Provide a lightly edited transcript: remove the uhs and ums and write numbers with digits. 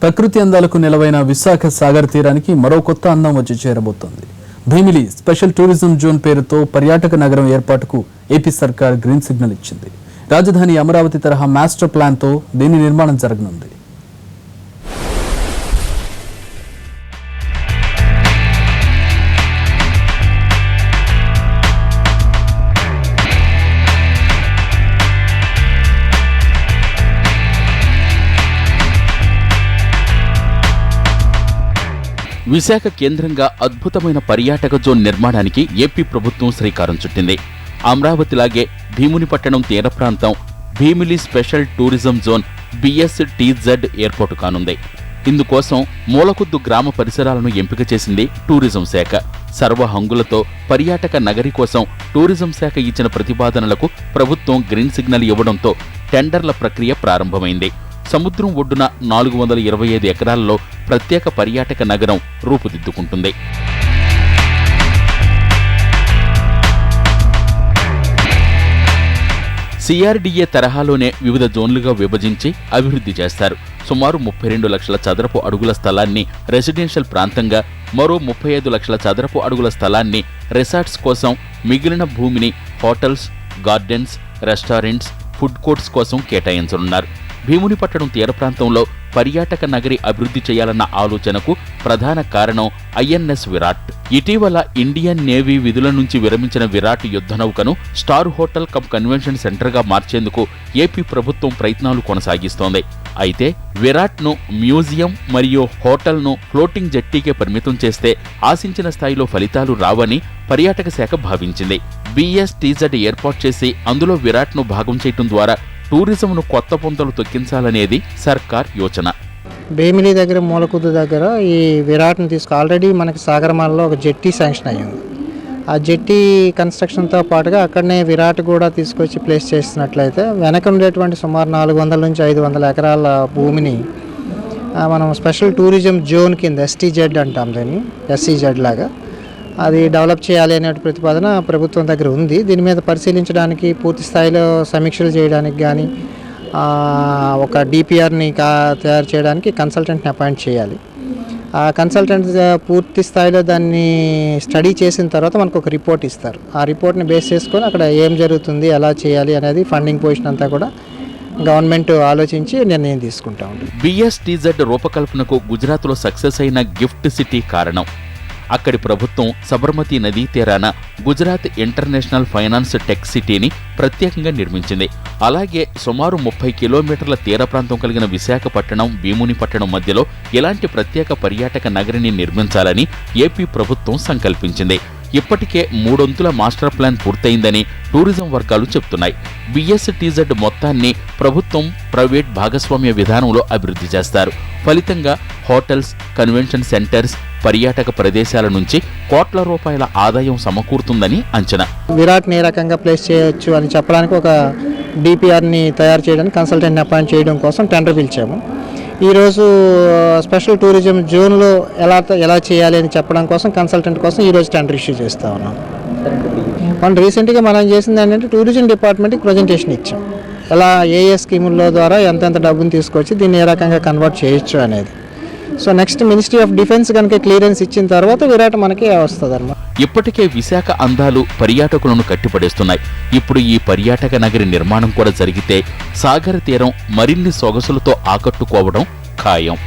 ప్రకృతి అందాలకు నిలవైన విశాఖ సాగర్ తీరానికి మరో కొత్త అందం వచ్చి చేరబోతోంది. భీమిలి స్పెషల్ టూరిజం జోన్ పేరుతో పర్యాటక నగరం ఏర్పాటుకు ఏపీ సర్కార్ గ్రీన్ సిగ్నల్ ఇచ్చింది. రాజధాని అమరావతి తరహా మాస్టర్ ప్లాన్తో దీని నిర్మాణం జరగనుంది. విశాఖ కేంద్రంగా అద్భుతమైన పర్యాటక జోన్ నిర్మాణానికి ఏపీ ప్రభుత్వం శ్రీకారం చుట్టింది. అమరావతిలాగే భీమునిపట్టణం తీర ప్రాంతం Bheemili special tourism zone BSTZ ఏర్పాటు కానుంది. ఇందుకోసం మూలకుద్దు గ్రామ పరిసరాలను ఎంపిక చేసింది టూరిజం శాఖ. సర్వహంగులతో పర్యాటక నగరి కోసం టూరిజం శాఖ ఇచ్చిన ప్రతిపాదనలకు ప్రభుత్వం గ్రీన్ సిగ్నల్ ఇవ్వడంతో టెండర్ల ప్రక్రియ ప్రారంభమైంది. సముద్రం ఒడ్డున 425 ఎకరాల్లో ప్రత్యేక పర్యాటక నగరం రూపుదిద్దుకుంటుంది. CRDA తరహాలోనే వివిధ జోన్లుగా విభజించి అభివృద్ధి చేస్తారు. సుమారు 32 లక్షల చదరపు అడుగుల స్థలాన్ని రెసిడెన్షియల్ ప్రాంతంగా, మరో 35 లక్షల చదరపు అడుగుల స్థలాన్ని రిసార్ట్స్ కోసం, మిగిలిన భూమిని hotels, gardens, restaurants, food courts కోసం కేటాయించనున్నారు. భీమునిపట్టణం తీర ప్రాంతంలో పర్యాటక నగరి అభివృద్ధి చేయాలన్న ఆలోచనకు ప్రధాన కారణం INS విరాట్. ఇటీవల ఇండియన్ నేవీ విధుల నుంచి విరమించిన విరాట్ యుద్ధనౌకను స్టార్ హోటల్ కమ్ కన్వెన్షన్ సెంటర్గా మార్చేందుకు ఏపీ ప్రభుత్వం ప్రయత్నాలు కొనసాగిస్తోంది. అయితే విరాట్ను మ్యూజియం మరియు హోటల్ను ఫ్లోటింగ్ జెట్టీకే పరిమితం చేస్తే ఆశించిన స్థాయిలో ఫలితాలు రావని పర్యాటక శాఖ భావించింది. BSTZ ఏర్పాటు చేసి అందులో విరాట్ను భాగం చేయటం ద్వారా టూరిజంను కొత్త పొంతలు తొక్కించాలనేది సర్కార్ యోచన. భీమిలి దగ్గర మూలకుద్దు దగ్గర ఈ విరాట్ని ఆల్రెడీ మనకి సాగరమాలలో ఒక జెట్టి శాంక్షన్ అయ్యింది. ఆ జెట్టి కన్స్ట్రక్షన్తో పాటుగా అక్కడనే విరాట్ కూడా తీసుకొచ్చి ప్లేస్ చేసినట్లయితే వెనక ఉండేటువంటి సుమారు 400 నుంచి 500 ఎకరాల భూమిని మనం స్పెషల్ టూరిజం జోన్ కింద STZ అంటాం, దాన్ని SEZ లాగా అది డెవలప్ చేయాలి అనే ప్రతిపాదన ప్రభుత్వం దగ్గర ఉంది. దీని మీద పరిశీలించడానికి, పూర్తి స్థాయిలో సమీక్షలు చేయడానికి కానీ ఒక DPRని తయారు చేయడానికి కన్సల్టెంట్ని అపాయింట్ చేయాలి. ఆ కన్సల్టెంట్ పూర్తి స్థాయిలో దాన్ని స్టడీ చేసిన తర్వాత మనకు ఒక రిపోర్ట్ ఇస్తారు. ఆ రిపోర్ట్ని బేస్ చేసుకొని అక్కడ ఏం జరుగుతుంది, ఎలా చేయాలి అనేది ఫండింగ్ పొజిషన్ అంతా కూడా గవర్నమెంట్ ఆలోచించి నిర్ణయం తీసుకుంటా ఉంటుంది. BSTZ రూపకల్పనకు గుజరాత్లో సక్సెస్ అయిన గిఫ్ట్ సిటీ కారణం. అక్కడి ప్రభుత్వం సబర్మతి నదీ తీరాన గుజరాత్ ఇంటర్నేషనల్ ఫైనాన్స్ టెక్ సిటీని ప్రత్యేకంగా నిర్మించింది. అలాగే సుమారు 30 కిలోమీటర్ల తీర ప్రాంతం కలిగిన విశాఖపట్నం, భీమునిపట్టణం మధ్యలో ఇలాంటి ప్రత్యేక పర్యాటక నగరిని నిర్మించాలని ఏపీ ప్రభుత్వం సంకల్పించింది. ఇప్పటికే 3 అంతుల మాస్టర్ ప్లాన్ పూర్తయిందని టూరిజం వర్గాలు చెప్తున్నాయి. BSTZ మొత్తాన్ని ప్రభుత్వం, ప్రైవేట్ భాగస్వామ్య విధానంలో అభివృద్ధి చేస్తారు. ఫలితంగా హోటల్స్, కన్వెన్షన్ సెంటర్స్, పర్యాటక ప్రదేశాల నుంచి కోట్ల రూపాయల ఆదాయం సమకూరుతుందని అంచనా. విరాట్ని ఏ రకంగా ప్లేస్ చేయొచ్చు అని చెప్పడానికి ఒక DPRని తయారు చేయడానికి కన్సల్టెంట్ని అపాయింట్ చేయడం కోసం టెండర్ పిలిచాము. ఈరోజు స్పెషల్ టూరిజం జోన్లో ఎలా చేయాలి అని చెప్పడం కోసం కన్సల్టెంట్ కోసం ఈరోజు టెండర్ ఇష్యూ చేస్తూ ఉన్నాం. మనం రీసెంట్గా మనం చేసింది ఏంటంటే టూరిజం డిపార్ట్మెంట్కి ప్రజెంటేషన్ ఇచ్చాం. ఎలా ఏ స్కీముల ద్వారా ఎంతెంత డబ్బును తీసుకొచ్చి దీన్ని ఏ రకంగా కన్వర్ట్ చేయొచ్చు అనేది. So next ministry of defence కనుక క్లియరెన్స్ ఇచ్చిన తర్వాత విరాట్ మనకి వస్తుంది అన్నమాట. ఇప్పటికే విశాఖ అందాలు పర్యాటకులను కట్టిపడేస్తున్నాయి. ఇప్పుడు ఈ పర్యాటక నగరి నిర్మాణం కూడా జరిగితే సాగర తీరం మరిన్ని సొగసులతో ఆకట్టుకోవడం ఖాయం.